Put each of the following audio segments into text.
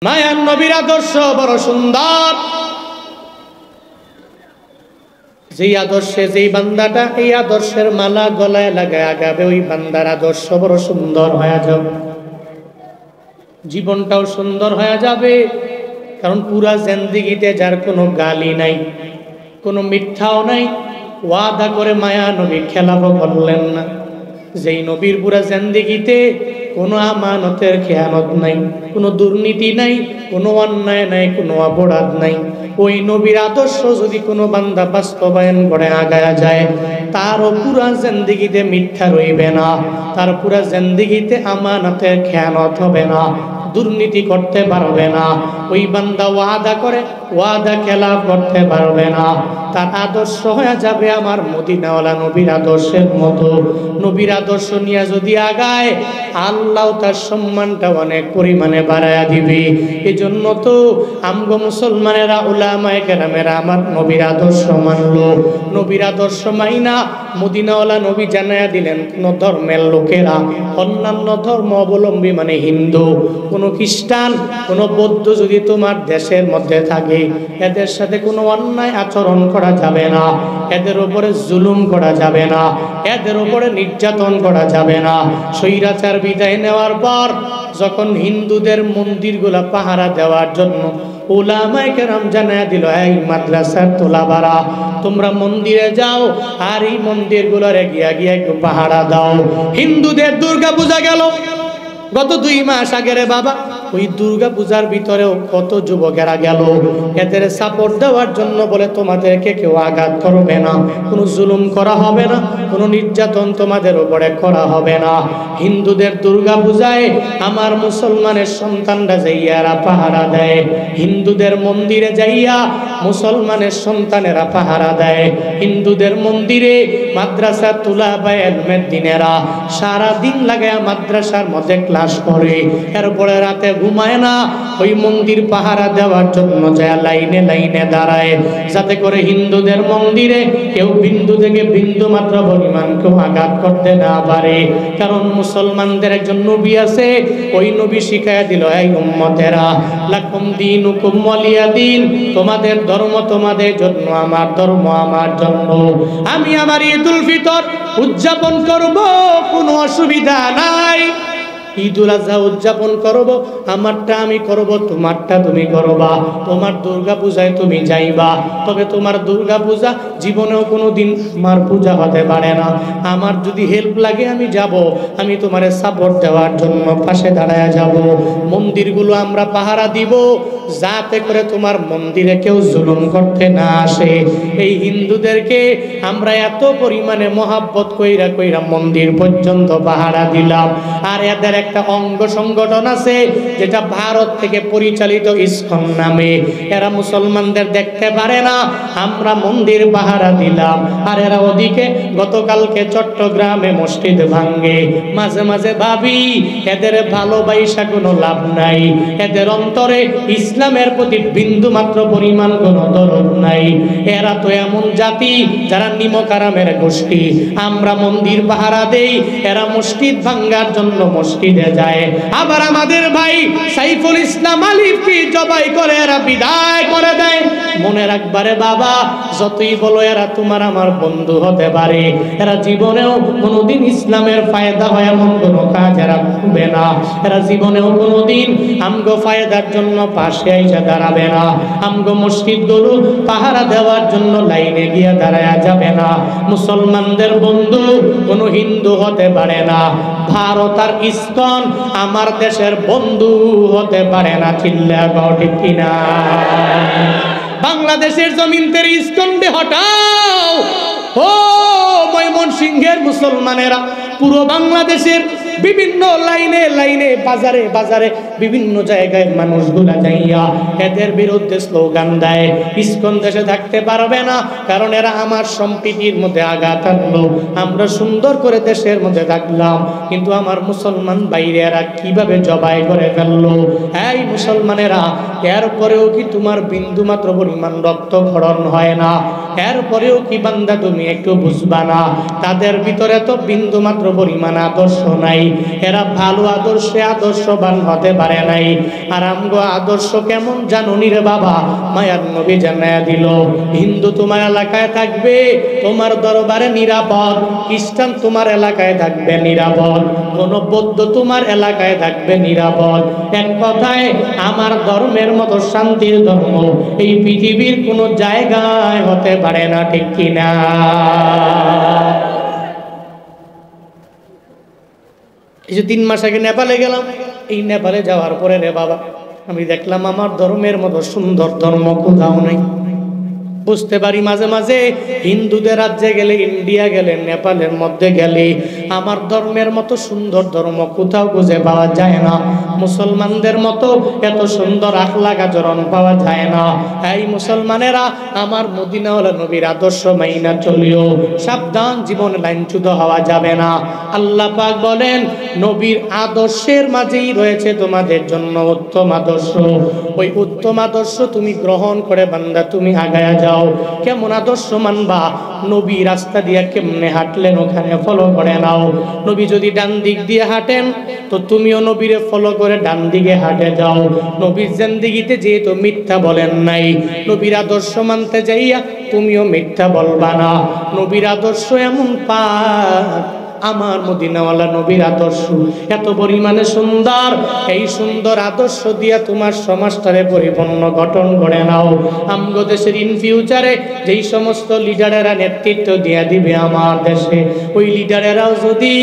মায়ার নবীর আদর্শ বড় সুন্দর। যেই আদর্শে যেই বান্দাটা এই আদর্শের মালা গলায় লাগায় আগাবে, ওই বান্দার আদর্শ বড় সুন্দর হয়ে যাবে, জীবনটাও সুন্দর হয়ে যাবে। কারণ পুরা জিন্দেগিতে যার কোনো গালি নাই, কোনো মিথ্যাও নাই, ওয়াদা করে মায়া নবী খেলাফও করলেন না। যেই নবীর পুরা জিন্দেগিতে কোনো আমানতের খেয়ানত নাই, কোনো দুর্নীতি নাই, কোনো অন্যায় নাই, কোনো অপরাধ নাই, ওই নবীর আদর্শ যদি কোনো বান্দা বাস্তবায়ন করে আগায়া যায়, তারও পুরা জিন্দেগিতে মিথ্যা রইবে না, তার পুরা জিন্দেগিতে আমানতের খেয়ানত হবে না, দুর্নীতি করতে পারবে না। ওই বান্দা ওয়াদা করে ওয়াদা খেলাফ করতে পারবে না। তার আদর্শ হয়ে যাবে আমার মদিনাওয়ালা নবীর আদর্শের মতো। নবীর আদর্শ নিয়ে যদি আগায়, আল্লাহ তার সম্মানটা অনেক পরিমাণে বাড়ায়া দিবে। এজন্য তো আমগো মুসলমানেরা উলামায়ে কেরামেরা আমার নবীর আদর্শ মানলো। নবীর আদর্শ মাইনা মদিনাওয়ালা নবী জানায়া দিলেন, কোন ধর্মের লোকেরা, অন্যান্য ধর্ম অবলম্বী মানে হিন্দু, কোন খ্রিস্টান, কোন বৌদ্ধ যদি তোমার দেশের মধ্যে থাকে, এদের সাথে কোনো অন্যায় আচরণ করা যাবে না, এদের উপরে জুলুম করা যাবে না, এদের উপরে নির্যাতন করা যাবে না। স্বৈরাচার বিদায় নেওয়ার পর যখন হিন্দুদের মন্দিরগুলা পাহারা দেওয়ার জন্য উলামায়ে কেরাম জানায়া দিল, এই মাদ্রাসার তোলাবারা তোমরা মন্দিরে যাও, আর এই মন্দিরগুলোরে গিয়া গিয়া একটু পাহারা দাও। হিন্দুদের দুর্গা পূজা গেল গত 2 মাস আগে রে বাবা, ওই দুর্গা পূজার ভিতরেও কত যুবকেরা গেল এদের সাপোর্ট দেওয়ার জন্য, বলে তোমাদেরকে কেউ আঘাত করবে না, কোনো জুলুম করা হবে না, কোনো নির্যাতন তোমাদের উপরে করা হবে না। হিন্দুদের দুর্গা পূজায় আমার মুসলমানের সন্তানরা যাইয়ারা পাহারা দেয়, হিন্দুদের মন্দিরে যাইয়া মুসলমানের সন্তানেরা পাহারা দেয়, হিন্দুদের মন্দিরে মাদ্রাসা তুলাবায়ে ইলমের দিনেরা সারা দিন লাগায়া মাদ্রাসার মধ্যে ক্লাস করে, এরপরে রাতে ঘুমায় না, ওই মন্দির পাহারা দেওয়ার জন্য যায় লাইনে লাইনে দাঁড়ায়, যাতে করে হিন্দুদের মন্দিরে কেউ বিন্দু থেকে বিন্দু মাত্র পরিমাণ কেউ আঘাত করতে না পারে। কারণ মুসলমানদের একজন নবী আছে, ওই নবী শিখাইয়া দিল, এই উম্মতেরা লাকুম দীনুকুম ওয়ালিয়া দীন, তোমাদের ধর্ম তোমাদের জন্য, আমার ধর্ম আমার জন্য। আমি আমার ঈদুল ফিতর উদযাপন করব, কোনো অসুবিধা নাই। ঈদুল আজহা উদযাপন করব, আমারটা আমি করব, তোমারটা তুমি করবা। তোমার দুর্গা পূজায় তুমি যাইবা, তবে তোমার দুর্গা পূজা জীবনেও কোনো দিন আমার পূজা হতে পারে না। আমার যদি হেল্প লাগে আমি যাব, আমি তোমারে সাপোর্ট দেওয়ার জন্য পাশে দাঁড়ায়া যাব। মন্দিরগুলো আমরা পাহারা দিব, যাতে করে তোমার মন্দিরে কেউ জুলুম করতে না আসে। এই হিন্দুদেরকে আমরা এত পরিমাণে মহাব্বত কইরা কইরা মন্দির পর্যন্ত পাহারা দিলাম। আর এদের একটা অঙ্গ সংগঠন আছে যেটা ভারত থেকে পরিচালিত ইসকন নামে, এরা মুসলমানদের দেখতে পারে না, আমরা মন্দির পাহারা দিলাম। আর এরা ওদিকে গতকালকে চট্টগ্রামে মসজিদ ভাঙ্গে। মাঝে মাঝে ভাবি এদের ভালোবাসা কোনো লাভ নাই, এদের অন্তরে ইসলামের প্রতি বিন্দু মাত্র পরিমাণ কোনো দরদ নাই। এরা তো এমন জাতি যারা নিমকারামের গোষ্ঠী। আমরা মন্দির পাহারা দেই, এরা মসজিদ ভাঙ্গার জন্য মসজিদে যায়। আবার আমাদের ভাই সাইফুল ইসলাম আলিফকে জবাই করে এরা বিদায় করে দেয়। মনে রাখবারে বাবা, যতই বলো এরা তোমার আমার বন্ধু হতে পারে, এরা জীবনেও কোনোদিন ইসলামের ফায়দা হয় এমন কোনো কাজ এরা করবে না। এরা জীবনেও কোনোদিন আমগো ফায়দার জন্য পাশে আইসা দাঁড়াবে না, আমগো মসজিদগুলো পাহারা দেওয়ার জন্য লাইনে গিয়ে দাঁড়ায়া যাবে না। মুসলমানদের বন্ধু কোনো হিন্দু হতে পারে না। ভারত আর ইসকন আমার দেশের বন্ধু হতে পারে না। চিল্লা গাও ঠিক কিনা? বাংলাদেশের জমিন থেকে ইসকনকে হটাও। ও ময়মনসিংহের মুসলমানেরা পুরো বাংলাদেশের বিভিন্ন লাইনে লাইনে বাজারে বাজারে বিভিন্ন জায়গায় মানুষগুলা যাইয়া এদের বিরুদ্ধে স্লোগান দেয়, ইসকন দেশে থাকতে পারবে না, কারণ এরা আমার সম্প্রীতির মধ্যে আঘাত আনলো। আমরা সুন্দর করে দেশের মধ্যে থাকলাম, কিন্তু আমার মুসলমান বাইরে এরা কিভাবে জবাই করে ফেললো। এই মুসলমানেরা, এরপরেও কি তোমার বিন্দু মাত্র পরিমাণ রক্তক্ষরণ হয় না? এরপরেও কি বান্দা তুমি একটু বুঝবা না? তাদের ভিতরে তো বিন্দু মাত্র পরিমাণ আদর্শ নাই, এরা ভালো আদর্শে আদর্শবান হতে পারে নাই। আর আমগো আদর্শ কেমন জানুনি রে বাবা, মায়ার নবী জানায়া দিল, হিন্দু তোমার এলাকায় থাকবে তোমার দরবারে নিরাপদ, খ্রিস্টান তোমার এলাকায় থাকবে নিরাপদ, কোন বৌদ্ধ তোমার এলাকায় থাকবে নিরাপদ। এক কথায় আমার ধর্মের মতো শান্তির ধর্ম এই পৃথিবীর কোন জায়গায় হতে পারে না, ঠিক কিনা? এই যে 3 মাস আগে নেপালে গেলাম, এই নেপালে যাওয়ার পরে রে বাবা আমি দেখলাম আমার ধর্মের মতো সুন্দর ধর্ম কোথাও নাই। বুঝতে পারি মাঝে মাঝে হিন্দুদের রাজ্যে গেলে, ইন্ডিয়া গেলে, নেপালের মধ্যে গেলে আমার ধর্মের মতো সুন্দর ধর্ম কোথাও খুঁজে পাওয়া যায় না। মুসলমানদের মতো এত সুন্দর আখলাক আচরণ পাওয়া যায় না। এই মুসলমানেরা আমার মদিনাওয়ালা নবীর আদর্শ মাইনা চলিও, সাবধান, জীবনে লাইনচ্যুত হওয়া যাবে না। আল্লাহ পাক বলেন নবীর আদর্শের মাঝেই রয়েছে তোমাদের জন্য উত্তম আদর্শ। ওই উত্তম আদর্শ তুমি গ্রহণ করে বান্দা তুমি আগায়া যাও। কেমন আদর্শ মানবা? নবী রাস্তা দিয়ে কেমনে হাঁটলেন ওখানে ফলো করে নাও। নবী যদি ডান দিক দিয়ে হাঁটেন তো তুমিও নবীরে ফলো করে ডান দিকে হাঁটে যাও। নবীর জিন্দেগিতে যেহেতু মিথ্যা বলেন নাই, নবীর আদর্শ মানতে যাইয়া তুমিও মিথ্যা বলবা না। নবীর আদর্শ এমন পাক, আমার মদিনাওয়ালা নবীর আদর্শ এত পরিমাণে সুন্দর, এই সুন্দর আদর্শ দিয়া তোমার সমাজটারে পরিপূর্ণ গঠন করে নাও। আমগো দেশের ইন ফিউচারে যেই সমস্ত লিডারেরা নেতৃত্ব দিয়া দিবে আমার দেশে, ওই লিডারেরাও যদি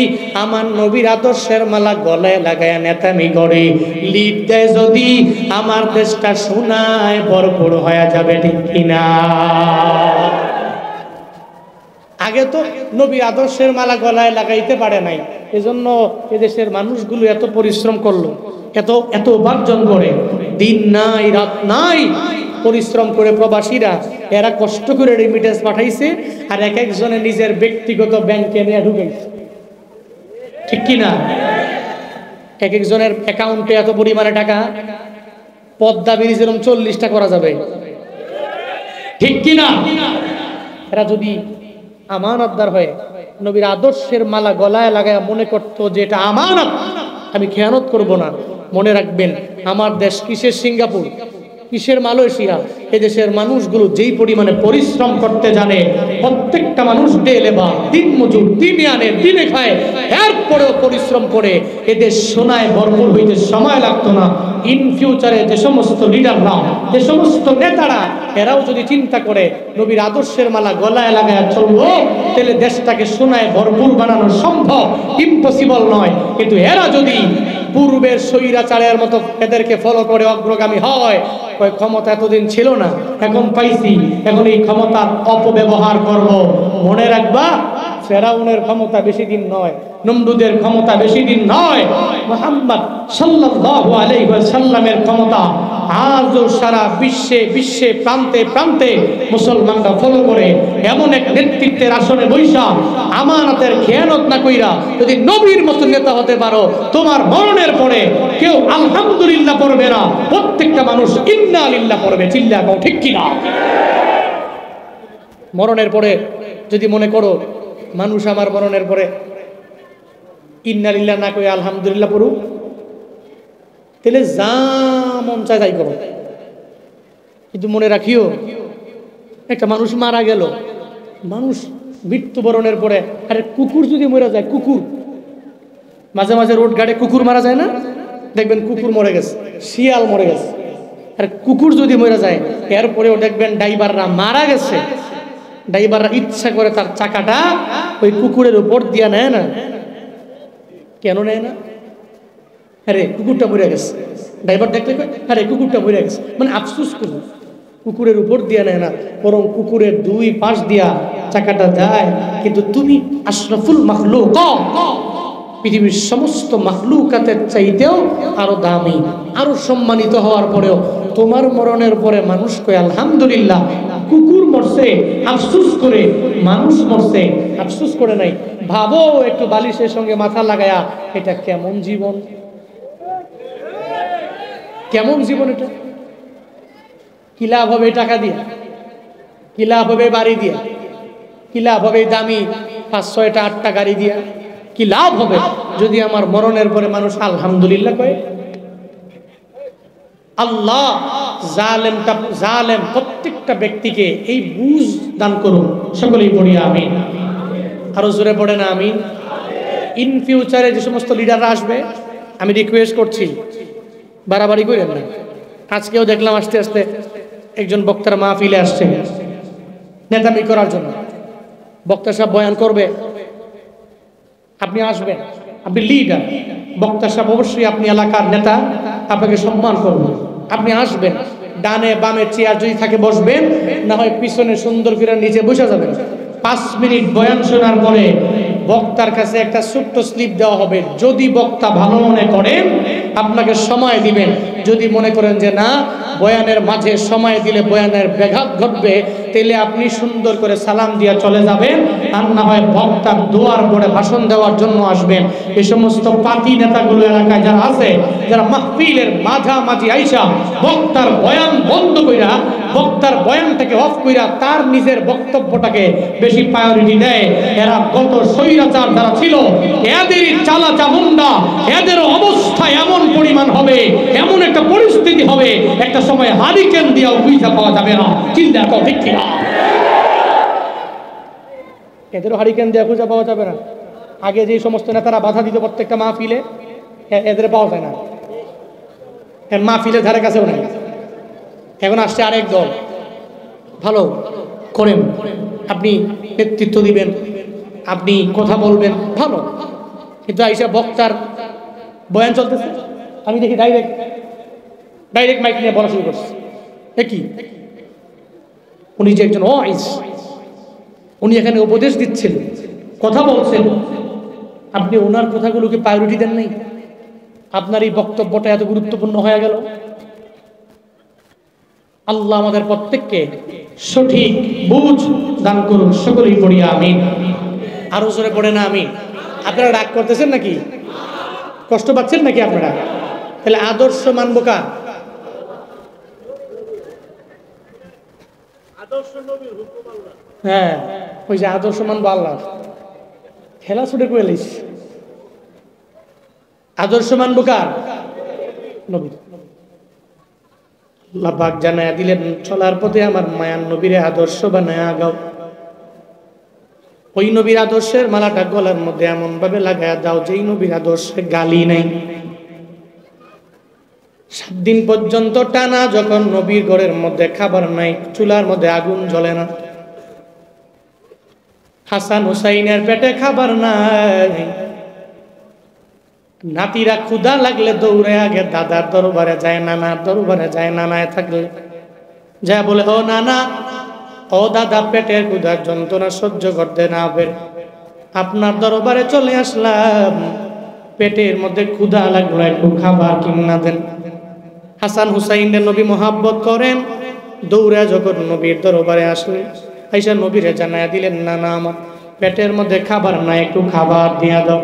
আমার নবীর আদর্শের মালা গলায় লাগায় নেতামি করে, লিড দেয় যদি, আমার দেশটা সোনায় ভরপুর হয়ে যাবে, ঠিক কিনা? আগে তো নবী আদর্শের মালা গলায় লাগাইতে পারে নাই, এজন্য এদেশের মানুষগুলো এত পরিশ্রম করলো, এত উপার্জন করে, দিন নাই রাত নাই পরিশ্রম করে প্রবাসীরা এরা কষ্ট করে রেমিটেন্স পাঠাইছে, আর এক একজনে নিজের ব্যক্তিগত ব্যাংকে নিয়ে ঢুকাইছে, ঠিক কিনা? এক একজনের অ্যাকাউন্টে এত পরিমাণে টাকা, পদ্মা ব্রিজ এরকম 40টা করা যাবে, ঠিক কিনা? এরা যদি আমানতদার হয়ে নবীর আদর্শের মালা গলায় লাগায় মনে করতো যে এটা আমানত, আমি খেয়ানত করব না, মনে রাখবেন আমার দেশ কিসের সিঙ্গাপুর, কিসের মালয়েশিয়া, এদেশের মানুষগুলো যেই পরিমাণে পরিশ্রম করতে জানে, প্রত্যেকটা মানুষ ডে লেবার, দিন মজুর, দিনে আনে দিনে খায়, এরপরেও পরিশ্রম করে এদের সোনায় ভরপুর হইতে সময় লাগতো না। ইন ফিউচারে যে সমস্ত লিডাররা, যে সমস্ত নেতারা, এরাও যদি চিন্তা করে নবীর আদর্শের মালা গলায় লাগায় চলবো, তাহলে দেশটাকে সোনায় ভরপুর বানানো সম্ভব, ইম্পসিবল নয়। কিন্তু এরা যদি পূর্বের স্বৈরাচারের মতো এদেরকে ফলো করে অগ্রগামী হয়, ক্ষমতা এতদিন ছিল না, এখন পাইছি, এখন এই ক্ষমতার অপব্যবহার করব। মনে রাখবা ফেরাউনের ক্ষমতা বেশি দিন নয়, নমরুদের ক্ষমতা বেশি দিন নয়, মুহাম্মদ সাল্লাল্লাহু আলাইহি ওয়াসাল্লামের ক্ষমতা আজও সারা বিশ্বে প্রান্তে প্রান্তে মুসলমানরা ফলো করে। এমন এক নেতৃত্বের আসনে বৈশা আমানতের খেয়ানত না কইরা যদি নবীর মতো নেতা হতে পারো, তোমার মরণের পরে কেউ আলহামদুলিল্লাহ পড়বে না, প্রত্যেকটা মানুষ ইন্না লিল্লাহ পড়বে, চিল্লা কও, ঠিক কিনা? মরণের পরে যদি মনে করো মানুষ আমার মরণের পরে ইন্না লিল্লাহ না কই আলহামদুলিল্লাহ পড়ুক, তাহলে যা মন চায় তাই করো। কিন্তু মনে রাখিও, একটা মানুষ মারা গেল, মানুষ মৃত্যুবরণের পরে, আরে কুকুর যদি মরে যায়, কুকুর মাঝে মাঝে রোড ঘাটে কুকুর মারা যায় না, দেখবেন কুকুর মরে গেছে, শিয়াল মরে গেছে, আর কুকুর যদি মরে যায় এরপরেও দেখবেন ড্রাইভাররা মারা গেছে, ড্রাইভাররা ইচ্ছা করে তার চাকাটা ওই কুকুরের উপর দিয়া নেয় না। কেন নেয় না? আরে কুকুরটা মরে গেছে, ড্রাইভার দেখলে আরে কুকুরটা মরে গেছে, মানে আফসোস করুন, কুকুরের উপর দিয়া নেয় না, বরং কুকুরের 2 পাশ দিয়া চাকাটা যায়। কিন্তু তুমি আশরাফুল মাখলুক, পৃথিবীর সমস্ত মাখলুকাতের চাইতেও আরো দামি, আরো সম্মানিত হওয়ার পরেও তোমার মরণের পরে মানুষ কয় আলহামদুলিল্লাহ, কুকুর মরছে আফসোস করে, মানুষ মরছে আফসোস করে নাই। ভাবো একটু বালিশের সঙ্গে মাথা লাগায়া, এটা কেমন জীবন, কেমন জীবন এটা? কি লাভ হবে টাকা দিয়ে, কি লাভ হবে বাড়ি দিয়া, কি লাভ হবে দামি 5-6টা 8টা গাড়ি দিয়া, কি লাভ হবে যদি আমার মরণের পরে মানুষ আলহামদুলিল্লাহ কয়? আল্লাহ জালেম প্রত্যেকটা ব্যক্তিকে এই বুঝ দান করুন। সকলেই পড়ি আমিন। আরো জোরে পড়ে না আমিন। ইন ফিউচারে যে সমস্ত লিডাররা আসবে, আমি রিকোয়েস্ট করছি বাড়াবাড়ি করেন না। আজকেও দেখলাম আস্তে আস্তে একজন বক্তার মাহফিলে আসছে নেতামি করার জন্য। বক্তা সাহেব বয়ান করবে, আপনি আসবেন, আপনি লিডার, বক্তা সাহেব অবশ্যই আপনি এলাকার নেতা, আপনাকে সম্মান করবেন, আপনি আসবেন, ডানে বামে চেয়ার যদি থাকে বসবেন, না হয় পিছনে সুন্দর করে নিচে বসে যাবেন। 5 মিনিট বয়ান শোনার পরে বক্তার কাছে একটা ছোট্ট স্লিপ দেওয়া হবে। যদি বক্তা ভালো মনে করেন আপনাকে সময় দিবেন, যদি মনে করেন যে না বয়ানের মাঝে সময় দিলে বয়ানের ব্যাঘাত ঘটবে, তাহলে আপনি সুন্দর করে সালাম দিয়ে চলে যাবেন, আর না হয় বক্তার দোয়ার পরে ভাষণ দেওয়ার জন্য আসবেন। এই সমস্ত পাতি নেতাগুলো এলাকায় যারা আছে, যারা মাহফিলের মাঝামাঝি আইসা বক্তার বয়ান বন্ধ কইরা, বক্তার বয়ানটাকে অফ কইরা তার নিজের বক্তব্যটাকে বেশি প্রায়োরিটি দেয়, এরা গত স্বৈরাচার যারা ছিল এদেরই চালা চামুন্ডা, এদের অবস্থা এমন পরিমাণ হবে, এমন একটা পরিস্থিতি হবে, একটা সময় হারিকেন দিয়েও বুঝা পাওয়া যাবে না। চিন্তা করো ঠিক কিনা? এদেরও হারিকেন দিয়ে খুঁজে পাওয়া যাবে না। আগে যে সমস্ত নেতারা বাধা দিত প্রত্যেকটা মাহফিলে, এদের পাওয়া যায় না। মাহফিলের ধারে কাছেও নাই। এখন আসছে আরেক দল, ভালো করেন, আপনি নেতৃত্ব দিবেন, আপনি কথা বলবেন, ভালো, কিন্তু আইসা বক্তার বয়ান চলতেছে, আমি দেখি ডাইরেক্ট মাইক নিয়ে বলা শুরু করছে। কি উনি যে একজন ওয়াইজ, উনি এখানে উপদেশ দিচ্ছেন, কথা বলছেন, আপনি ওনার কথাগুলোকে প্রায়োরিটি দেন নাই, আপনার এই বক্তব্যটা এত গুরুত্বপূর্ণ হয়ে গেল। আল্লাহ আমাদের প্রত্যেককে সঠিক বুঝ দান করুন। সকলেই পড়ি আমিন। আরো জোরে পড়ে না আমিন। আপনারা রাগ করতেছেন নাকি? কষ্ট পাচ্ছেন নাকি আপনারা? তাহলে আদর্শ মানবো কার? হ্যাঁ, ওই যে আদর্শ মানবো আল্লাহ। খেলা ছুটে কইলিস, আদর্শ মানবো কার? নবী। আল্লাহ পাক জানায়া দিলেন, চলার পথে আমার মায়ার নবীরে আদর্শ বানায়া আগাও। ওই নবীর আদর্শের মালাটা গলার মধ্যে এমন ভাবে লাগায়া দাও যেই নবীর আদর্শে গালি নাই। 7 দিন পর্যন্ত টানা যখন নবীর ঘরের মধ্যে খাবার নাই, চুলার মধ্যে আগুন জ্বলে না, হাসান হুসাইনের পেটে খাবার নাই, নাতিরা ক্ষুধা লাগলে দৌড়ে আগে দাদার দরবারে যায়, নানার দরবারে যায়, নানায় থাকলে যা বলে, ও নানা, ও দাদা, পেটের ক্ষুধার যন্ত্রণা সহ্য করতে না পেরে আপনার দরবারে চলে আসলাম, পেটের মধ্যে ক্ষুধা লাগলো, একটু খাবার কিনা দেন। হাসান হুসাইনের নবী মোহাব্বত করেন, দৌড়ে যখন নবীর দরবারে আসলেন, আইসা নবীরে জানায়া দিলেন, নানা আমার পেটের মধ্যে খাবার নাই, একটু খাবার দিয়া দাও।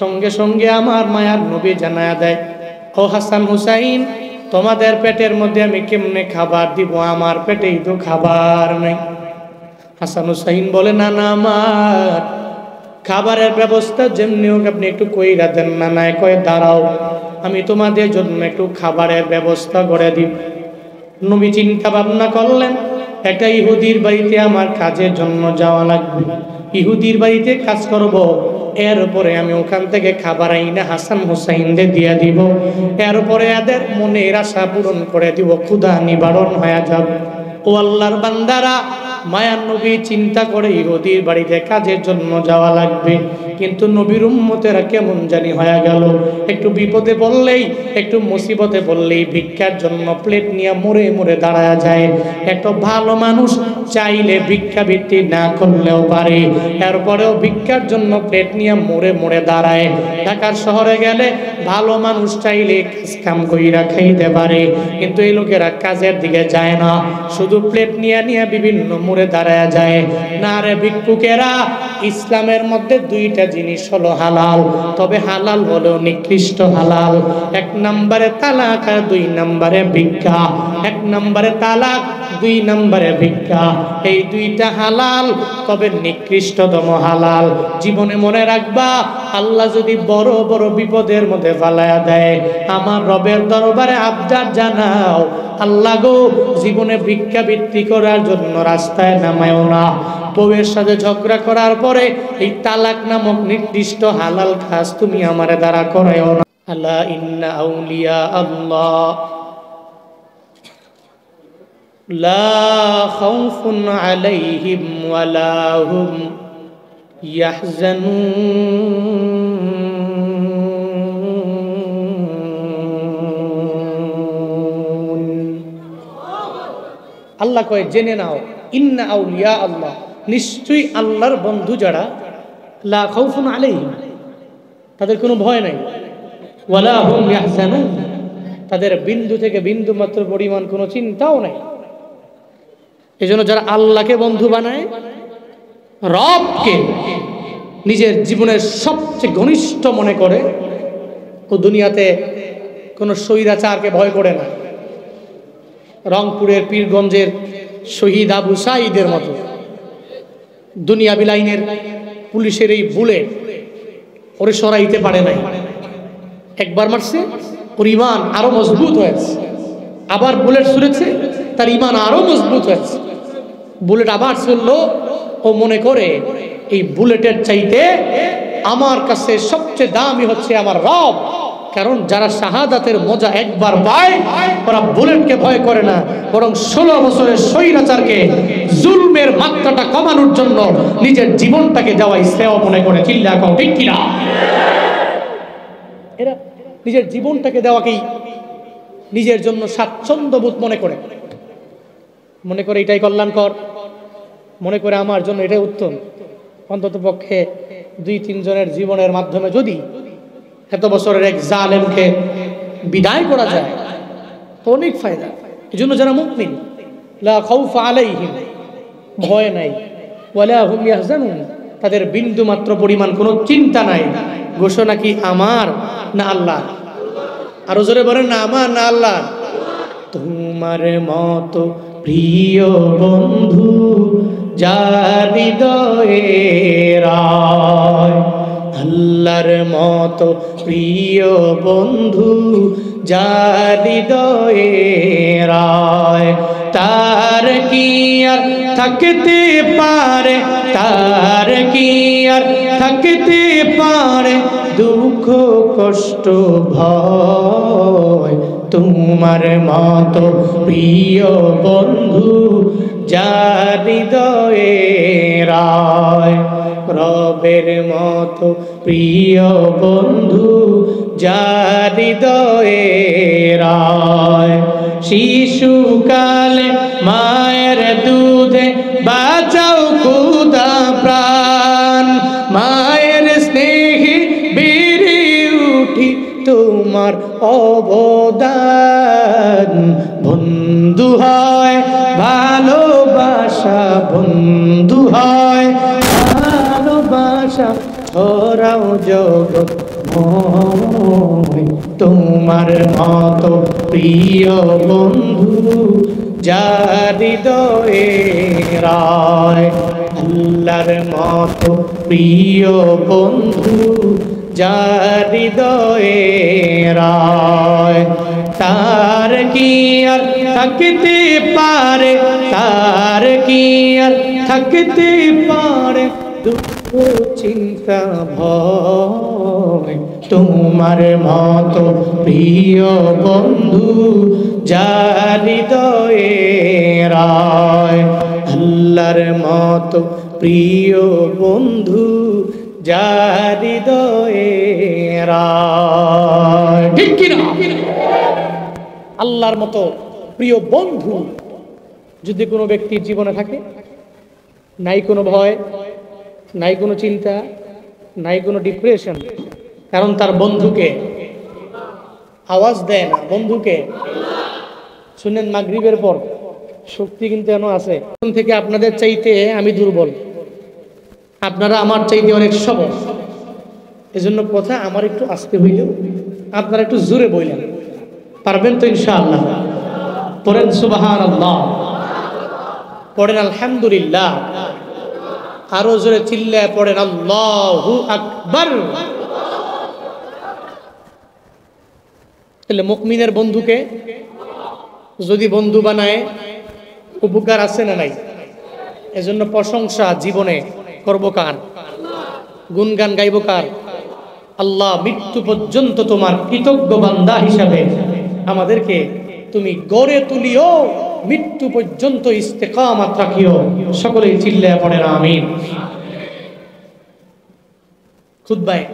সঙ্গে সঙ্গে আমার মায়ার নবী জানায়া দেয়, ও হাসান হুসাইন, তোমাদের পেটের মধ্যে আমি কেমনে খাবার দিব, আমার পেটেই তো খাবার নাই। হাসান হুসাইন বলে, না না, আমার খাবারের ব্যবস্থা যেমনি হোক আপনি একটু কইরা দেন। না নাই কয়ে, দাঁড়াও, আমি তোমাদের জন্য একটু খাবারের ব্যবস্থা করে দিব। নবী চিন্তা ভাবনা করলেন, একটা ইহুদির বাড়িতে আমার কাজের জন্য যাওয়া লাগবে, ইহুদির বাড়িতে কাজ করব, এরপরে আমি ওখান থেকে খাবার আইনা হাসান হুসাইনদের দিয়ে দিব, এরপরে এদের মনের আশা পূরণ করে দিব, ক্ষুধা নিবারণ হয়ে যাবে। ও আল্লাহর বান্দারা, মায়ার নবী চিন্তা করে ইহুদির বাড়িতে কাজের জন্য যাওয়া লাগবে, কিন্তু নবীর উম্মতেরা কেমন জানি হয়ে গেল, একটু বিপদে পড়লেই, একটু মুসিবতে পড়লেই ভিক্ষার জন্য প্লেট নিয়ে মরে মরে দাঁড়ায় যায়। একটা ভালো মানুষ চাইলে ভিক্ষাবৃত্তি না করলেও পারে, এরপরেও ভিক্ষার জন্য প্লেট নিয়ে মরে মরে দাঁড়ায়। ঢাকার শহরে গেলে ভালো মানুষ চাইলে কাম কইরা খাইতে পারে, কিন্তু এই লোকেরা কাজের দিকে যায় না, শুধু প্লেট নিয়ে নিয়ে বিভিন্ন মোড়ে দাঁড়ায় যায়। না রে ভিক্ষুকেরা, ইসলামের মধ্যে 2টা জিনিস হলো হালাল, তবে হালাল হলো নিকৃষ্ট হালাল। 1 নম্বরে তালাক আর 2 নম্বরে ভিক্ষা। এক নম্বরে তালাক, 2 নম্বরে ভিক্ষা। এই 2টা হালাল, তবে নিকৃষ্টতম হালাল। জীবনে মনে রাখবা, আল্লাহ যদি বড় বড় বিপদের মধ্যে ফালায়া দেয়, আমার রবের দরবারে আবদার জানাও, আল্লাহ গো জীবনে ভিক্ষাবৃত্তি করার জন্য রাস্তায় নামায়ও না। বউয়ের সাথে ঝগড়া করার পরে এই তালাক নামক নির্দিষ্ট হালাল কাজ তুমি আমার দ্বারা করায়ও না। আলা ইন্না আউলিয়া আল্লাহ লা খাউফুন আলাইহিম ওয়ালা হুম ইয়াহজানুন। আল্লাহ কয় জেনে নাও, ইন্না আউলিয়া আল্লাহ, নিশ্চয়ই আল্লাহর বন্ধু যারা, লা খাউফুন আলাইহিম, তাদের কোনো ভয় নাই, ওয়ালা হুম ইয়াহজানুন, তাদের বিন্দু থেকে বিন্দু মাত্র পরিমাণ কোনো চিন্তাও নাই। এজন্য যারা আল্লাহকে বন্ধু বানায়, রবকে নিজের জীবনের সবচেয়ে ঘনিষ্ঠ মনে করে, ও দুনিয়াতে কোনো স্বৈরাচারকে ভয় করে না। রংপুরের পীরগঞ্জের শহীদ আবু সাঈদের মতো দুনিয়া বিলাইনের পুলিশের এই বুলেট ওরে সরাইতে পারে নাই। একবার মারছে, ওর ইমান আরো মজবুত হয়েছে। আবার বুলেট ছুঁড়েছে, তার ইমান আরো মজবুত হয়েছে। বুলেট আবার ছুড়লো, ও মনে করে এই বুলেটের চাইতে আমার কাছে সবচেয়ে দামি হচ্ছে আমার রব। কারণ যারা শাহাদাতের মজা একবার পায়, ওরা বুলেটকে ভয় করে না, বরং 16 বছরের স্বৈরাচারকে জুলমের মাত্রাটা কমানোর জন্য নিজের জীবনটাকে দেওয়াই শ্রেয় মনে করে। চিল্লা কও ঠিক কিনা? এরা নিজের জীবনটাকে দেওয়াকেই নিজের জন্য স্বাচ্ছন্দ্যবোধ মনে করে, মনে করে এটাই কল্যাণকর, মনে করে আমার জন্য এটাই উত্তম। অন্তত পক্ষে 2-3 জনের জীবনের মাধ্যমে যদি এত বছরের এক জালেমকে বিদায় করা যায় তো অনেক ফায়দা। এই জন্য যারা মুমিন, লা খাউফ আলাইহিম, ভয় নাই, ওয়ালা হুম ইয়াহজানুন, তাদের বিন্দু মাত্র পরিমাণ কোনো চিন্তা নাই। ঘোষণা কি আমার না আল্লাহ? আরো জোরে বলেন না আমার না আল্লাহ? তোমার মতো প্রিয় বন্ধু যার হৃদয়ে রায়, আল্লাহর মতো প্রিয় বন্ধু যার হৃদয়ে রায়, তার কি আর থাকতে পারে, তার কি আর থাকতে পারে দুঃখ কষ্ট ভয়। তোমার মতো প্রিয় বন্ধু যার হৃদয়ে রায়, রবের মতো প্রিয় বন্ধু যার হৃদয়ে রায়। শিশুকালে মায়ের দুধে বাঁচাও ক্ষুধা প্রাণ, মায়ের স্নেহে বেড়ে উঠি তোমার অবদান। বন্ধু হয় ভালোবাসা, বন্ধু হয় ভালোবাসা, ছড়াও জগৎ তোমার মতো প্রিয় বন্ধু যার হৃদয়ে রায়, আল্লাহর মতো প্রিয় বন্ধু যার হৃদয়ে রায়। তার কি আর থাকতে পারে, তার কি আর থাকতে পারে দুঃখ চিন্তা ভয়। তোমার মতো প্রিয় বন্ধু যার হৃদয়ে রায়, আল্লাহর মতো প্রিয় বন্ধু যার হৃদয়ে রায়। ঠিক কিনা? আল্লাহর মতো প্রিয় বন্ধু যদি কোনো ব্যক্তির জীবনে থাকে, নাই কোনো ভয়, নাই কোনো চিন্তা, নাই কোনো ডিপ্রেশন। কারণ তার বন্ধুকে আওয়াজ দেয় না, বন্ধুকে শুনেন। মাগরিবের পর শক্তি কিন্তু এখনো আছে। থেকে আপনাদের চাইতে আমি দুর্বল, আপনারা আমার চাইতে অনেক সবল। এজন্য কথা আমার একটু আস্তে হইলেও আপনারা একটু জোরে বললেন, পারবেন তো ইনশাআল্লাহ? পড়েন সুবহানাল্লাহ, পড়েন আলহামদুলিল্লাহ, আরো জোরে চিল্লায় পড়েন আল্লাহু আকবার। তাহলে মুমিনের বন্ধুকে যদি বন্ধু বানায় উপকার আছে না নাই? এজন্য প্রশংসা জীবনে করব কার? গুণগান গাইব কার? আল্লাহ, মৃত্যু পর্যন্ত তোমার কৃতজ্ঞ বান্দা হিসাবে আমাদেরকে তুমি গড়ে তুলিও, মৃত্যু পর্যন্ত ইস্তেকামাত রাখিও। সকলেই চিল্লায়া পড়েন আমিন। খুতবায়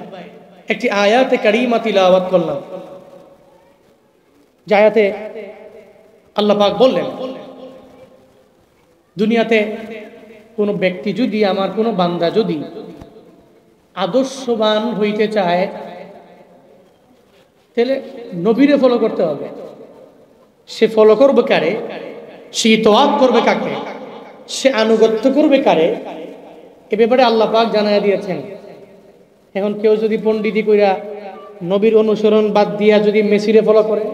একটি আয়াতে কারিমা তিলাওয়াত করলাম, যে আয়াতে আল্লাহ পাক বললেন, দুনিয়াতে কোনো ব্যক্তি যদি, আমার কোনো বান্দা যদি আদর্শবান হইতে চায়, তাহলে নবীরে ফলো করতে হবে। সে ফলো করবে কারে? সে ইতোয়াত করবে কাকে? সে আনুগত্য করবে কারে? এ ব্যাপারে আল্লাহ পাক জানাইয়া দিয়েছেন। এখন কেউ যদি পণ্ডিতি কইরা নবীর অনুসরণ বাদ দিয়া যদি মেসিরে ফলো করে,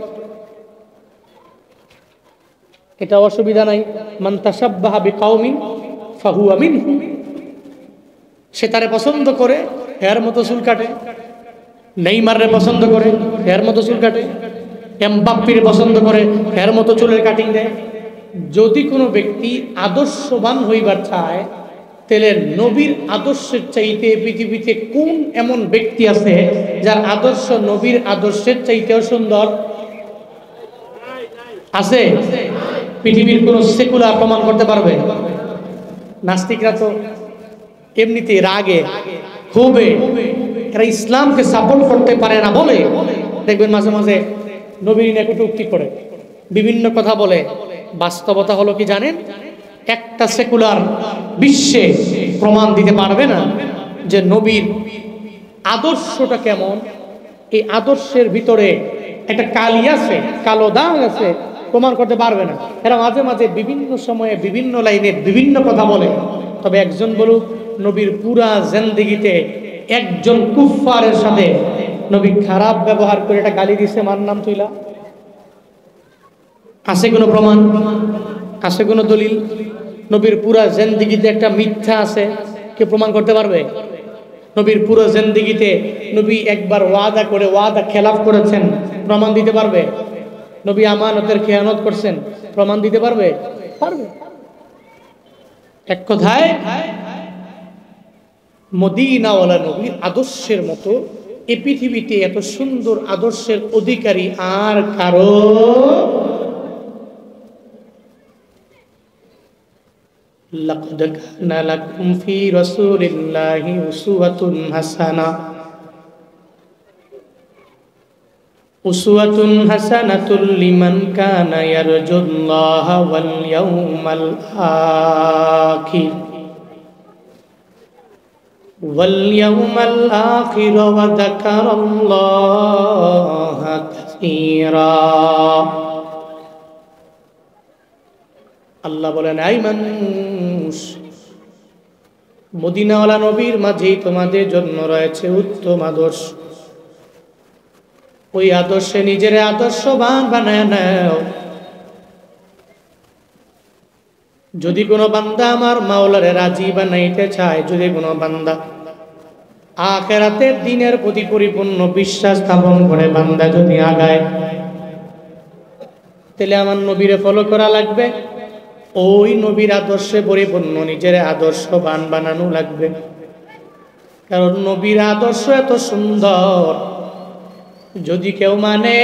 এটা অসুবিধা নাই। মান তাশাব্বাহা বিকাউমিন ফাহুয়া মিনহুম। সে তারে পছন্দ করে, এর মতো চুল কাটে। নেইমারে পছন্দ করে, এর মতো চুল কাটে। এমবাপ্পির পছন্দ করে, এর মতো চুলের কাটিং দেয়। যদি কোনো ব্যক্তি আদর্শবান হইবার চায়, তাহলে নবীর আদর্শের চাইতে পৃথিবীতে কোন এমন ব্যক্তি আছে যার আদর্শ নবীর আদর্শের চাইতেও সুন্দর? আছে? পৃথিবীর কোন সেকুলার প্রমাণ করতে পারবে? নাস্তিকরা তো এমনিতে রাগে ক্ষোভে এরা ইসলামকে সাপোর্ট করতে পারে না বলে দেখবেন মাঝে মাঝে নবীর নিয়ে কটূক্তি করে, বিভিন্ন কথা বলে। বাস্তবতা হলো কি জানেন? একটা সেকুলার বিশ্বে প্রমাণ দিতে পারবে না যে নবীর আদর্শটা কেমন। এই আদর্শের ভিতরে একটা কালি আছে, কালো দাগ আছে, প্রমাণ করতে পারবে না। এরা মাঝে মাঝে বিভিন্ন সময়ে বিভিন্ন লাইনে বিভিন্ন কথা বলে। তবে একজন বলুক, নবীর পুরা জিন্দেগিতে একজন কুফফারের সাথে নবী খারাপ ব্যবহার করে একটা গালি দিছে, মার নাম তুইলা? আছে কোনো প্রমাণ? আছে কোনো দলিল? নবীর পুরা জিন্দেগিতে একটা মিথ্যা আছে, কে প্রমাণ করতে পারবে? নবীর পুরো জিন্দেগিতে নবী একবার ওয়াদা করে ওয়াদা খেলাফ করেছেন, প্রমাণ দিতে পারবে? নবী আমানতের খেয়ানত করছেন, প্রমাণ দিতে পারবে? পারবে। এক কথায় মদিনাওয়ালা নবীর আদর্শের মতো এই পৃথিবীতে এত সুন্দর আদর্শের অধিকারী আর কারো লাকাদ কানা লাকুম ফি রাসূলিল্লাহি উসওয়াতুন হাসানাহ উসওয়াতুন হাসানাতুল লিমান কানা ইয়ারজুল্লাহা ওয়াল ইয়াউমাল আখির ওয়া যাকারাল্লাহা কাসীরা। আল্লাহ বলেন, আই মানুষ, মদিনাওয়ালা নবীর মাঝেই তোমাদের জন্য রয়েছে উত্তম আদর্শ। ওই আদর্শে নিজের আদর্শবান বানায় নাও। যদি কোনো বান্দা আমার মাওলারে রাজি বানাইতে চায়, যদি কোনো বান্দা আখিরাতের দিনের প্রতি পরিপূর্ণ বিশ্বাস স্থাপন করে বান্দা যদি আগায়, তাহলে আমার নবীরে ফলো করা লাগবে। ওই নবীর আদর্শে পরিপূর্ণ নিজের আদর্শবান বানানো লাগবে। কারণ নবীর আদর্শ এত সুন্দর, যদি কেউ মানে,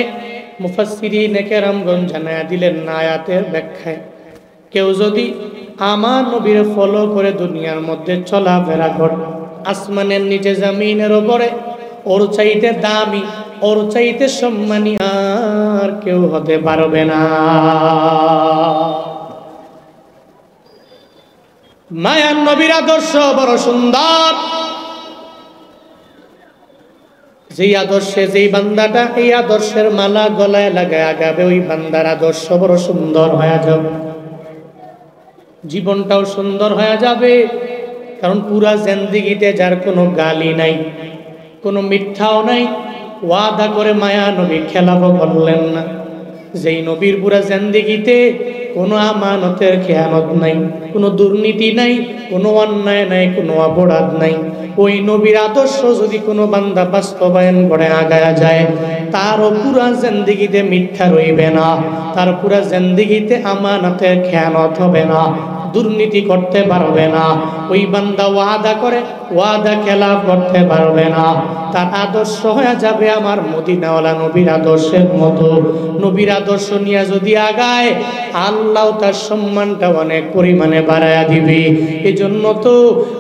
মুফাসসিরিনে কেরামগণ জানায়া দিলেন না আয়াতের ব্যাখ্যায়, কেউ যদি আমার নবীর ফলো করে দুনিয়ার মধ্যে চলাফেরা করে, আসমানের নিচে জমিনের উপরে ওর চাইতে দামি, ওর চাইতে সম্মানী আর কেউ হতে পারবে না। মায়ার নবীর আদর্শ বড় সুন্দর। যেই আদর্শে যেই বান্দাটা এই আদর্শের মালা গলায় লাগায় আগাবে, ওই বান্দার আদর্শ বড় সুন্দর হয়ে যাবে, জীবনটাও সুন্দর হয়ে যাবে। কারণ পুরা জিন্দেগিতে যার কোনো গালি নাই, কোনো মিথ্যাও নাই, ওয়াদা করে মায়া নবী খেলাফ করলেন না, যেই নবীর পুরা জিন্দেগিতে কোনো আমানতের খেয়ানত নাই, কোনো দুর্নীতি নাই, কোনো অন্যায় নাই, কোনো অপরাধ নাই। ওই নবীর আদর্শ যদি কোনো বান্দা বাস্তবায়ন করে আগায়া যায়, তারও পুরা জিন্দেগিতে মিথ্যা রইবে না, তার পুরা জিন্দেগিতে আমানতের খেয়ানত হবে না, দুর্নীতি করতে পারবে না। ওই বান্দা ওয়াদা করে ওয়াদা খেলাফ করতে পারবে না। তার আদর্শ হয়ে যাবে আমার মদিনাওয়ালা নবীর আদর্শের মতো। নবীর আদর্শ নিয়ে যদি আগায়, আল্লাহ তার সম্মানটা অনেক পরিমাণে বাড়ায়া দিবে। এই জন্য তো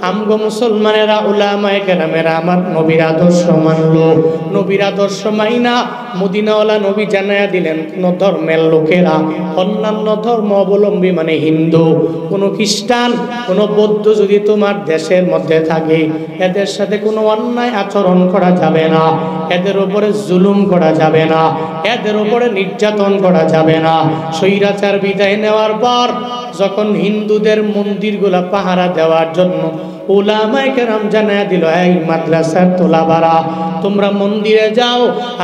আমগো মুসলমানেরা, উলামায়ে কেরামেরা আমার নবীর আদর্শ মানলো। নবীর আদর্শ মাইনা মদিনাওয়ালা নবী জানায়া দিলেন, কোন ধর্মের লোকেরা, অন্যান্য ধর্ম অবলম্বী মানে হিন্দু, কোন খ্রিস্টান, কোন বৌদ্ধ যদি তোমার দেশের মধ্যে থাকে, এদের সাথে কোনো অন্যায় আচরণ করা যাবে না, এদের উপরে জুলুম করা যাবে না, এদের উপরে নির্যাতন করা যাবে না। স্বৈরাচার বিদায় নেওয়ার পর যখন হিন্দুদের মন্দিরগুলা পাহারা দেওয়ার জন্য উলামায়ে কেরাম জানায়া দিল, এই মাদ্রাসার তোলাবারা, তোমরা মন্দিরে যাও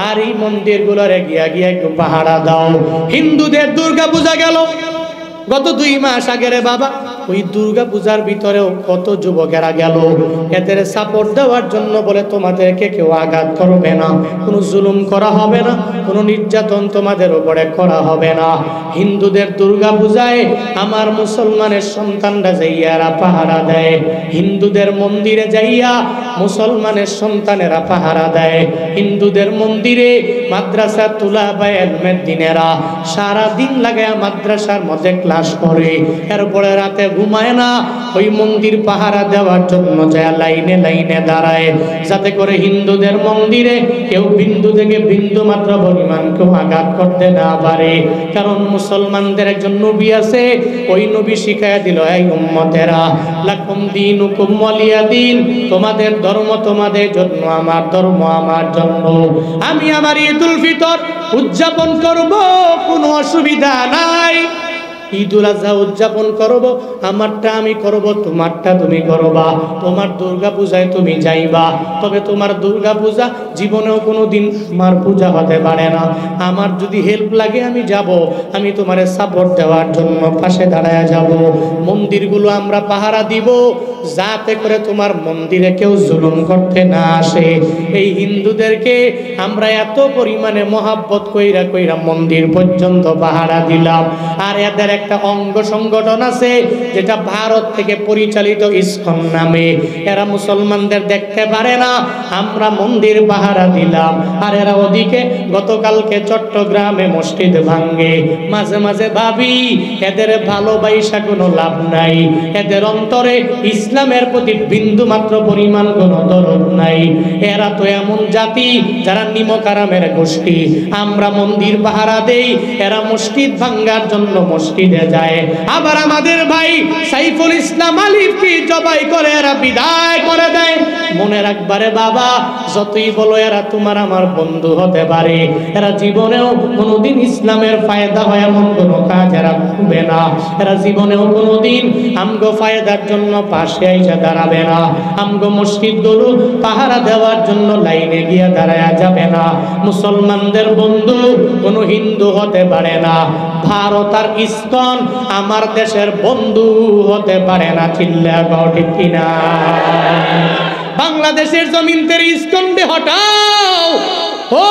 আর এই মন্দিরগুলোরে গিয়া গিয়া একটু পাহারা দাও। হিন্দুদের দুর্গা পূজা গেল গত 2 মাস আগে রে বাবা, ওই দুর্গা পূজার ভিতরেও কত যুবকেরা গেল এদের সাপোর্ট দেওয়ার জন্য, বলে তোমাদেরকে কেউ আঘাত করবে না, কোনো জুলুম করা হবে না, কোনো নির্যাতন তোমাদের উপরে করা হবে না। হিন্দুদের দুর্গা পূজায় আমার মুসলমানের সন্তানরা যাইয়ারা পাহারা দেয়, হিন্দুদের মন্দিরে যাইয়া মুসলমানের সন্তানেরা পাহারা দেয়। হিন্দুদের মন্দিরে মাদ্রাসা তুলাবা ইলমের দিনেরা সারা দিন লাগায়া মাদ্রাসার মধ্যে ক্লাস করে, এরপরে রাতে ঘুমায় না, ওই মন্দির পাহারা দেওয়ার জন্য যায় লাইনে লাইনে দাঁড়ায়, যাতে করে হিন্দুদের মন্দিরে কেউ বিন্দু থেকে বিন্দু মাত্র পরিমাণ কেউ আঘাত করতে না পারে। কারণ মুসলমানদের একজন নবী আছে, ওই নবী শিখাইয়া দিল, এই উম্মতেরা, লাকুম দীনুকুম ওয়ালিয়া দীন, তোমাদের ধর্ম তোমাদের জন্য, আমার ধর্ম আমার জন্য। আমি আমার ঈদুল ফিতর উদযাপন করব, কোনো অসুবিধা নাই। ঈদুল আজহা উদযাপন করব, আমারটা আমি করব, তোমারটা তুমি করবা। তোমার দুর্গা পূজায় তুমি যাইবা, তবে তোমার দুর্গা পূজা জীবনেও কোনো দিন আমার পূজা হতে পারে না। আমার যদি হেল্প লাগে আমি যাব, আমি তোমারে সাপোর্ট দেওয়ার জন্য পাশে দাঁড়ায়া যাব। মন্দিরগুলো আমরা পাহারা দিব, যাতে করে তোমার মন্দিরে কেউ জুলুম করতে না আসে। এই হিন্দুদেরকে আমরা এত পরিমাণে মহাব্বত কইরা কইরা মন্দির পর্যন্ত পাহারা দিলাম। আর এদের একটা অঙ্গ সংগঠন আছে যেটা ভারত থেকে পরিচালিত, ইসকন নামে। এরা মুসলমানদের দেখতে পারে না, আমরা মন্দির পাহারা দিলাম। আর এরা ওদিকে গতকালকে চট্টগ্রামে মসজিদ ভাঙ্গে। মাঝে মাঝে ভাবি, এদের ভালোবাসা কোনো লাভ নাই, এদের অন্তরে ইসলামের প্রতি বিন্দু মাত্র পরিমাণ কোনো দরদ নাই। এরা তো এমন জাতি যারা নিমকারামের গোষ্ঠী। আমরা মন্দির পাহারা দেই, এরা মসজিদ ভাঙ্গার জন্য মসজিদে যায়। আবার আমাদের ভাই সাইফুল ইসলাম আলিফকে জবাই করে এরা বিদায় করে দেয়। মনে রাখবারে বাবা, যতই বলো এরা তোমার আমার বন্ধু হতে পারে, এরা জীবনেও কোনোদিন ইসলামের ফায়দা হয় এমন কোনো কাজ এরা করবে না। এরা জীবনেও কোনোদিন আমগো ফায়দার জন্য পাশে আইসা দাঁড়াবে না, আমগো মসজিদগুলো পাহারা দেওয়ার জন্য লাইনে গিয়ে দাঁড়ায়া যাবে না। মুসলমানদের বন্ধু কোনো হিন্দু হতে পারে না। ভারত আর ইসকন আমার দেশের বন্ধু হতে পারে না। চিল্লা গাও ঠিক কিনা? বাংলাদেশের জমিন থেকে ইসকনকে হটাও। ও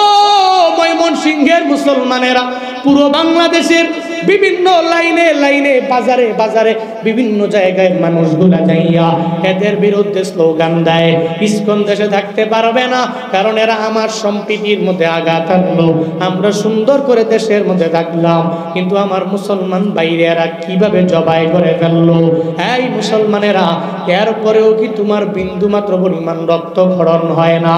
ময়মনসিংহের মুসলমানেরা, পুরো বাংলাদেশের বিভিন্ন লাইনে লাইনে, বাজারে বাজারে, বিভিন্ন জায়গায় মানুষগুলা যাইয়া এদের বিরুদ্ধে স্লোগান দেয়, ইসকন দেশে থাকতে পারবে না, কারণ এরা আমার সম্প্রীতির মধ্যে আঘাত আনলো। আমরা সুন্দর করে দেশের মধ্যে থাকলাম, কিন্তু আমার মুসলমান বাইরে এরা কিভাবে জবাই করে ফেললো। এই মুসলমানেরা, এরপরেও কি তোমার বিন্দু মাত্র পরিমাণ রক্তক্ষরণ হয় না?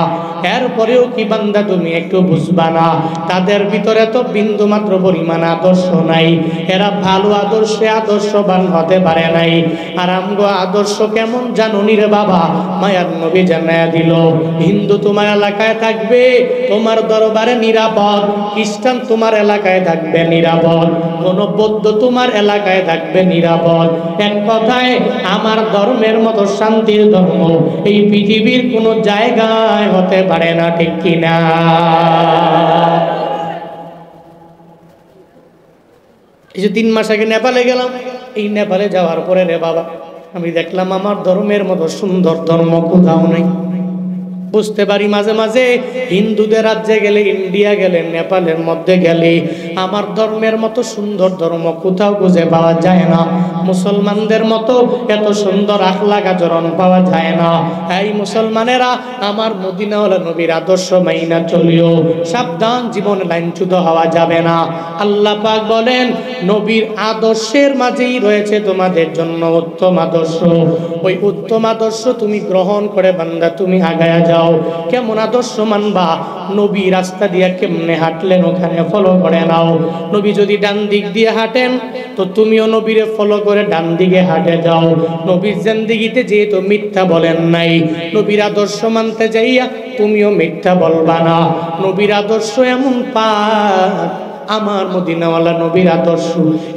এরপরেও কি বান্দা তুমি একটু বুঝবা না? তাদের ভিতরে তো বিন্দু মাত্র পরিমাণ আদর্শ নাই। এরা ভালো আদর্শে আদর্শবান হতে পারে নাই। আর আমগো আদর্শ কেমন জানুনি রে বাবা? মায়ার নবী জানায়া দিল, হিন্দু তোমার এলাকায় থাকবে, তোমার দরবারে নিরাপদ। খ্রিস্টান তোমার এলাকায় থাকবে নিরাপদ। কোন বৌদ্ধ তোমার এলাকায় থাকবে নিরাপদ। এক কথায় আমার ধর্মের মতো শান্তির ধর্ম এই পৃথিবীর কোনো জায়গায় হতে পারে না। ঠিক কিনা? এই যে 3 মাস আগে নেপালে গেলাম, এই নেপালে যাওয়ার পরে রে বাবা আমি দেখলাম আমার ধর্মের মতো সুন্দর ধর্ম কোথাও নেই। বুঝতে পারি মাঝে মাঝে হিন্দুদের রাজ্যে গেলে, ইন্ডিয়া গেলে, নেপালের মধ্যে গেলে আমার ধর্মের মতো সুন্দর ধর্ম কোথাও খুঁজে পাওয়া যায় না। মুসলমানদের মতো এত সুন্দর আখলাক আচরণ পাওয়া যায় না। এই মুসলমানেরা আমার মদিনাওয়ালা নবীর আদর্শ মাইনা চলিও, সাবধান, জীবন লাইনচ্যুত হওয়া যাবে না। আল্লাহ পাক বলেন নবীর আদর্শের মাঝেই রয়েছে তোমাদের জন্য উত্তম আদর্শ। ওই উত্তম আদর্শ তুমি গ্রহণ করে বান্দা তুমি আগায়া যাও। কেমন আদর্শ মানবা? নবী রাস্তা দিয়ে কেমনে হাঁটলেন ওখানে ফলো করে নাও। নবী যদি ডান দিক দিয়ে হাঁটেন তো তুমিও নবীরে ফলো করে ডান দিকে হাঁটে যাও। নবীর জিন্দেগিতে যেহেতু মিথ্যা বলেন নাই, নবীর আদর্শ মানতে যাইয়া তুমিও মিথ্যা বলবা না। নবীর আদর্শ এমন পাক, আমার মদিনাওয়ালা নবীর আদর্শ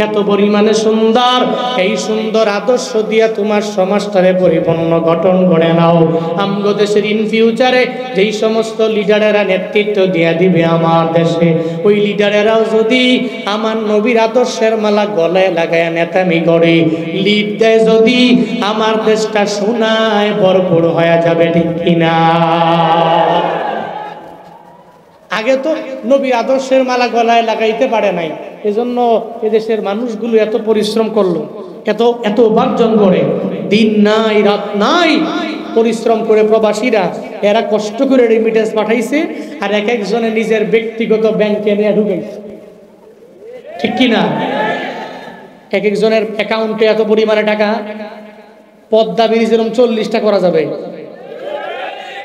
এত পরিমাণে সুন্দর। এই সুন্দর আদর্শ দিয়া তোমার সমাজটারে পরিপূর্ণ গঠন করে নাও। আমগো দেশের ইন ফিউচারে যেই সমস্ত লিডারেরা নেতৃত্ব দিয়া দিবে আমার দেশে, ওই লিডারেরাও যদি আমার নবীর আদর্শের মালা গলায় লাগায় নেতামি করে, লিড দেয় যদি, আমার দেশটা সোনায় ভরপুর হয়ে যাবে, ঠিক কিনা? আগে তো নবীর আদর্শের মালা গলায় লাগাইতে পারে নাই, এজন্য এদেশের মানুষগুলো এত পরিশ্রম করলো, এত উপার্জন করে, দিন নাই রাত নাই পরিশ্রম করে প্রবাসীরা এরা কষ্ট করে রেমিটেন্স পাঠাইছে, আর এক একজনে নিজের ব্যক্তিগত ব্যাংকে নিয়ে ঢুকাইছে, ঠিক কিনা? এক একজনের অ্যাকাউন্টে এত পরিমাণে টাকা, পদ্মা ব্রিজ এরকম 40টা করা যাবে,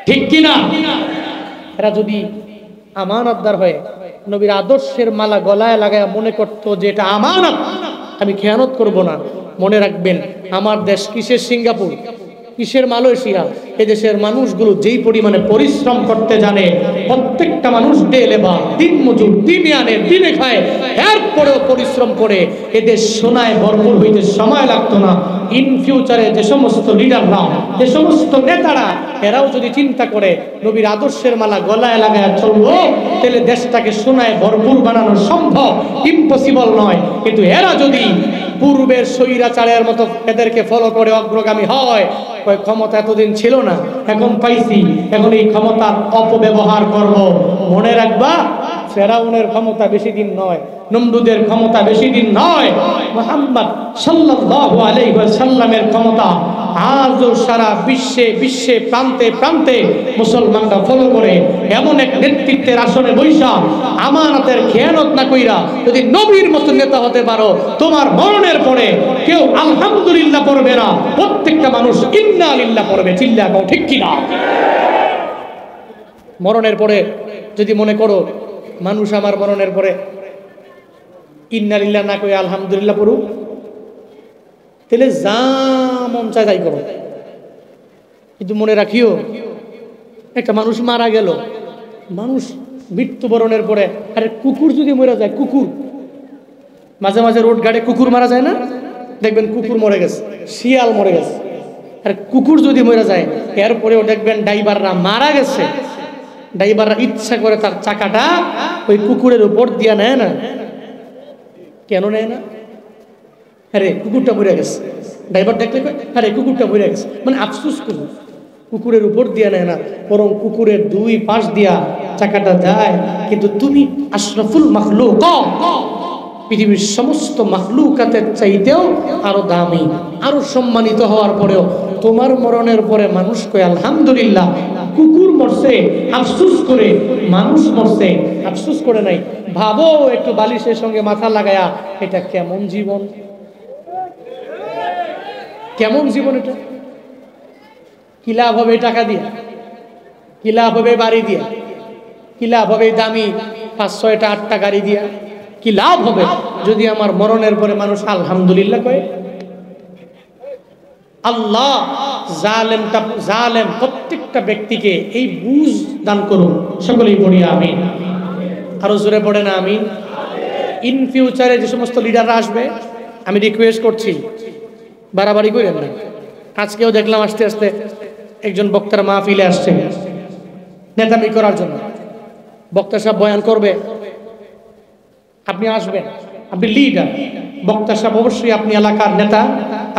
ঠিক কিনা? এরা যদি আমানতদার হয়ে নবীর আদর্শের মালা গলায় লাগায় মনে করতো যে এটা আমানত, আমি খেয়ানত করব না, মনে রাখবেন আমার দেশ কিসের সিঙ্গাপুর, কিসের মালয়েশিয়া, এদেশের মানুষগুলো যেই পরিমাণে পরিশ্রম করতে জানে, প্রত্যেকটা মানুষ ডে লেবার, দিন মজুর, দিনে আনে দিনে খায়, এরপরেও পরিশ্রম করে এদের সোনায় ভরপুর হইতে সময় লাগতো না। ইন ফিউচারে যে সমস্ত লিডাররা, যে সমস্ত নেতারা, এরাও যদি চিন্তা করে নবীর আদর্শের মালা গলায় লাগায় চলবো, তাহলে দেশটাকে সোনায় ভরপুর বানানো সম্ভব, ইম্পসিবল নয়। কিন্তু এরা যদি পূর্বের স্বৈরাচারের মতো এদেরকে ফলো করে অগ্রগামী হয়, ওই ক্ষমতা এতদিন ছিল না, এখন পাইছি, এখন এই ক্ষমতার অপব্যবহার করব। মনে রাখবা ফেরাউনের ক্ষমতা বেশি দিন নয়, নমরুদের ক্ষমতা বেশি দিন নয়, মুহাম্মদ সাল্লাল্লাহু আলাইহি ওয়াসাল্লামের ক্ষমতা আজও সারা বিশ্বে প্রান্তে প্রান্তে মুসলমানরা ফলো করে। এমন এক নেতৃত্বের আসনে বৈশা আমানতের খেয়ানত না কইরা যদি নবীর মতো নেতা হতে পারো, তোমার মরণের পরে কেউ আলহামদুলিল্লাহ পড়বে না, প্রত্যেকটা মানুষ ইন্না লিল্লাহ পড়বে, চিল্লা কও ঠিক কিনা? মরণের পরে যদি মনে করো মানুষ আমার মরণের পরে ইন্না লিল্লাহ না কই আলহামদুলিল্লাহ পড়ুক, তাহলে যা মন চায় তাই করো। কিন্তু মনে রাখিও একটা মানুষ মারা গেল, মানুষ মৃত্যুবরণের পরে, আরে কুকুর যদি মরে যায়, কুকুর মাঝে মাঝে রোড গাড়ে কুকুর মারা যায় না, দেখবেন কুকুর মরে গেছে, শিয়াল মরে গেছে, আর কুকুর যদি মরে যায় এরপরেও দেখবেন ড্রাইভাররা মারা গেছে, ড্রাইভাররা ইচ্ছা করে তার চাকাটা ওই কুকুরের উপর দিয়া নেয় না। কেন নেয় না? আরে কুকুরটা মরে গেছে, ড্রাইভার দেখলে আরে কুকুরটা মরে গেছে, মানে আফসোস করুন, কুকুরের উপর দিয়া নেয় না, বরং কুকুরের দুই পাশ দিয়া চাকাটা যায়। কিন্তু তুমি আশরাফুল মাখলুক, পৃথিবীর সমস্ত মাখলুকাতের চাইতেও আরো দামি, আরো সম্মানিত হওয়ার পরেও তোমার মরণের পরে মানুষ কয় আলহামদুলিল্লাহ, কুকুর মরছে আফসোস করে, মানুষ মরছে আফসোস করে নাই। ভাবো একটু বালিশের সঙ্গে মাথা লাগায়া, এটা কেমন জীবন, কেমন জীবন এটা? কি লাভ হবে টাকা দিয়ে, কি লাভ হবে বাড়ি দিয়া, কি লাভ হবে দামি 5-6টা 8টা গাড়ি দিয়া, কি লাভ হবে যদি আমার মরণের পরে মানুষ আলহামদুলিল্লাহ কয়? আল্লাহ জালেম প্রত্যেকটা ব্যক্তিকে এই বুঝ দান করুন, সকলেই পড়ি আমিন। আরো জোরে পড়ে না আমিন। ইন ফিউচারে যে সমস্ত লিডাররা আসবে, আমি রিকোয়েস্ট করছি বাড়াবাড়ি করেন না। আজকেও দেখলাম আস্তে আস্তে একজন বক্তার মাহফিলে আসছে নেতামি করার জন্য, বক্তা সাহেব বয়ান করবে, আপনি আসবেন, আপনি লিডার, বক্তা সাহেব অবশ্যই আপনি এলাকার নেতা,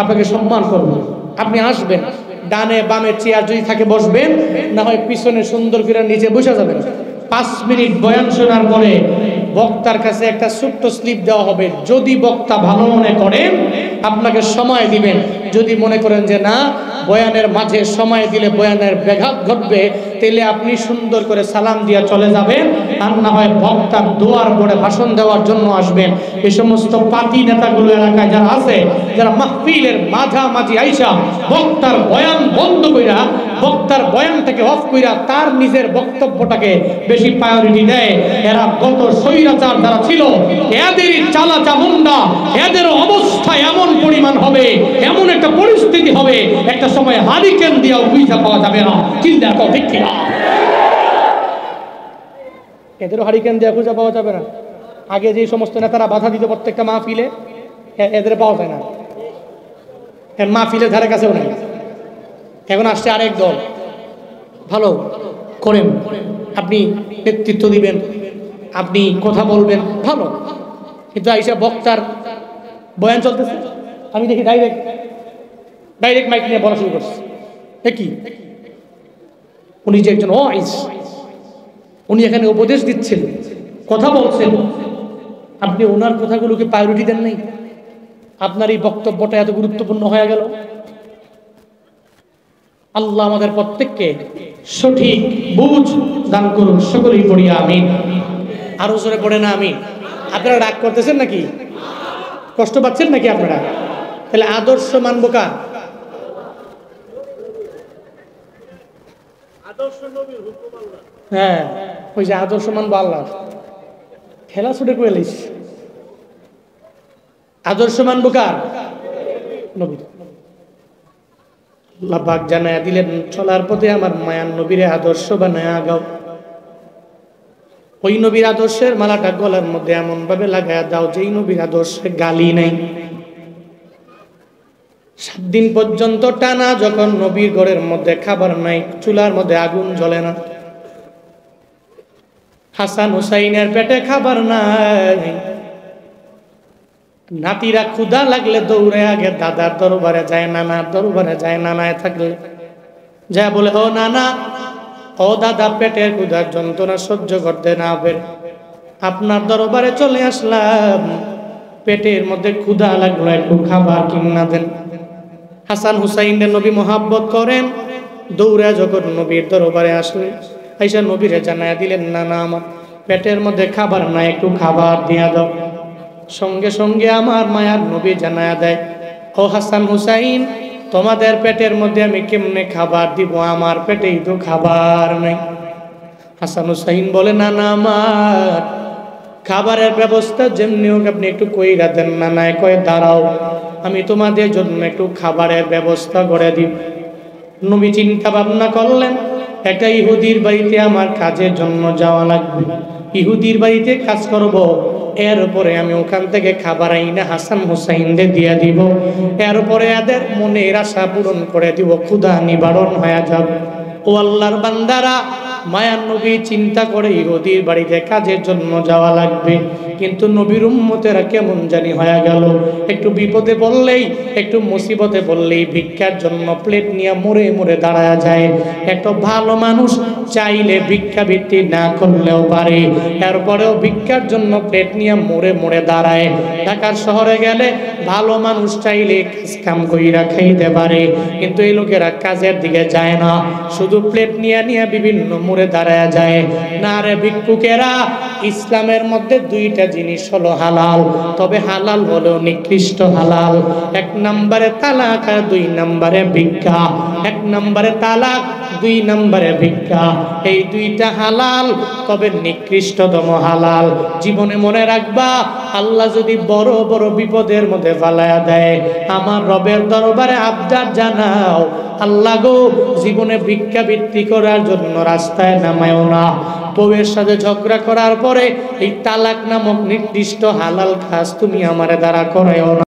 আপনাকে সম্মান করব, আপনি আসবেন, ডানে বামে চেয়ার যদি থাকে বসবেন, না হয় পিছনে সুন্দর করে নিচে বসে যাবেন। 5 মিনিট বয়ান শোনার পরে বক্তার কাছে একটা ছোট্ট স্লিপ দেওয়া হবে। যদি বক্তা ভালো মনে করেন আপনাকে সময় দিবেন, যদি মনে করেন যে না বয়ানের মাঝে সময় দিলে বয়ানের ব্যাঘাত ঘটবে, তাহলে আপনি সুন্দর করে সালাম দিয়া চলে যাবেন, আর না হয় বক্তার দোয়ার পরে ভাষণ দেওয়ার জন্য আসবেন। এই সমস্ত পাতি নেতাগুলো এলাকায় যারা আছে, যারা মাহফিলের মাঝামাঝি আইসা বক্তার বয়ান বন্ধ কইরা, বক্তার বয়ানটাকে অফ কইরা তার নিজের বক্তব্যটাকে বেশি প্রায়োরিটি দেয়, এরা গত স্বৈরাচার যারা ছিল এদেরই চালা চামুন্ডা, এদের অবস্থা এমন পরিমাণ হবে, এমন একটা পরিস্থিতি হবে, একটা সময় হারিকেন দিয়েও বুঝা পাওয়া যাবে না। চিন্তা করো ঠিক কিনা? এদেরও হারিকেন দিয়ে খুঁজে পাওয়া যাবে না। আগে যে সমস্ত নেতারা বাধা দিত প্রত্যেকটা মাহফিলে, এদের পাওয়া যায় না, মাহফিলের ধারে কাছেও নাই। এখন আসছে আরেক দল, ভালো করেন, আপনি নেতৃত্ব দিবেন, আপনি কথা বলবেন, ভালো, কিন্তু আইসা বক্তার বয়ান চলতেছে, আমি দেখি ডাইরেক্ট মাইক নিয়ে বলা শুরু করছে। কি উনি যে একজন ওয়াইজ, উনি এখানে উপদেশ দিচ্ছেন, কথা বলছেন, আপনি ওনার কথাগুলোকে প্রায়োরিটি দেন নাই, আপনার এই বক্তব্যটা এত গুরুত্বপূর্ণ হয়ে গেল। আল্লাহ আমাদের প্রত্যেককে সঠিক বুঝ দান করুন, সকলেই পড়ি আমিন। আরো জোরে পড়ে না আমিন। আপনারা রাগ করতেছেন নাকি? কষ্ট পাচ্ছেন নাকি আপনারা? তাহলে আদর্শ মানবো কার? হ্যাঁ, ওই যে আদর্শ মানবো আল্লাহ। খেলা ছুটে করে লিস, আদর্শ মানবো কার? নবী। আল্লাহ পাক জানায়া দিলেন, চলার পথে আমার মায়ার নবীরে আদর্শ বানায় আগাও। ওই নবীর আদর্শের মালাটা গলার মধ্যে এমন ভাবে লাগায়া দাও যেই নবীর আদর্শে গালি নাই। 7 দিন পর্যন্ত টানা যখন নবীর ঘরের মধ্যে খাবার নাই, চুলার মধ্যে আগুন জ্বলে না, হাসান হুসাইনের পেটে খাবার নাই, নাতিরা ক্ষুধা লাগলে দৌড়ে আগে দাদার দরবারে যায়, নানার দরবারে যায়, নানায় থাকলে যা বলে, ও নানা, ও দাদা, পেটের ক্ষুধার যন্ত্রণা সহ্য করতে না পেরে আপনার দরবারে চলে আসলাম, পেটের মধ্যে ক্ষুধা লাগলো, একটু খাবার কিনা দেন। হাসান হুসাইনের নবী মোহাব্বত করেন, দৌড়ে যখন নবীর দরবারে আসলেন, আইসা নবীরে জানায়া দিলেন, নানা আমার পেটের মধ্যে খাবার নাই, একটু খাবার দিয়া দাও। সঙ্গে সঙ্গে আমার মায়ার নবী জানায়া দেয়, ও হাসান হুসাইন, তোমাদের পেটের মধ্যে আমি কেমনে খাবার দিব, আমার পেটেই তো খাবার নেই। হাসান হুসাইন বলে, নানা আমার খাবারের ব্যবস্থা যেমনি হোক আপনি একটু কইরা দেন। নানায় কয়ে, দাঁড়াও, আমি তোমাদের জন্য একটু খাবারের ব্যবস্থা করে দিব। নবী চিন্তা ভাবনা করলেন, একটা ইহুদির বাড়িতে আমার কাজের জন্য যাওয়া লাগবে, ইহুদির বাড়িতে কাজ করব, এরপরে আমি ওখান থেকে খাবার আইনা হাসান হুসাইনদের দিয়ে দিব, এরপরে এদের মনের আশা পূরণ করে দিব, ক্ষুধা নিবারণ হয়ে যাবে। ও আল্লাহর বান্দারা, মায়ার নবী চিন্তা করে ইহুদির বাড়িতে কাজের জন্য যাওয়া লাগবে, কিন্তু নবীর উম্মতেরা কেমন জানি হয়ে গেল, একটু বিপদে বললেই, একটু মুসিবতে বললেই ভিক্ষার জন্য প্লেট নিয়ে মরে মরে দাঁড়ায় যায়। একটা ভালো মানুষ চাইলে ভিক্ষাবৃত্তি না করলেও পারে, এরপরেও ভিক্ষার জন্য প্লেট নিয়ে মরে মরে দাঁড়ায়। ঢাকার শহরে গেলে ভালো মানুষ চাইলে কাজ কাম কইরা খাইতে পারে, কিন্তু এই লোকেরা কাজের দিকে যায় না, শুধু প্লেট নিয়ে নিয়ে বিভিন্ন মোড়ে দাঁড়ায় যায়। না রে ভিক্ষুকেরা, ইসলামের মধ্যে 2টা জিনিস হলো হালাল, তবে হালাল হলো নিকৃষ্ট হালাল। 1 নম্বরে তালাক আর 2 নম্বরে ভিক্ষা। 1 নম্বরে তালাক, 2 নম্বরে ভিক্ষা, এই 2টা হালাল, তবে নিকৃষ্টতম হালাল। জীবনে মনে রাখবা, আল্লাহ যদি বড় বড় বিপদের মধ্যে ফালায়া দেয়, আমার রবের দরবারে আবদার জানাও, আল্লাহ গো, জীবনে ভিক্ষাবৃত্তি করার জন্য রাস্তায় নামায়ও না। বউয়ের সাথে ঝগড়া করার পরে এই তালাক নামক নির্দিষ্ট হালাল কাজ তুমি আমারে দ্বারা করায়ও না।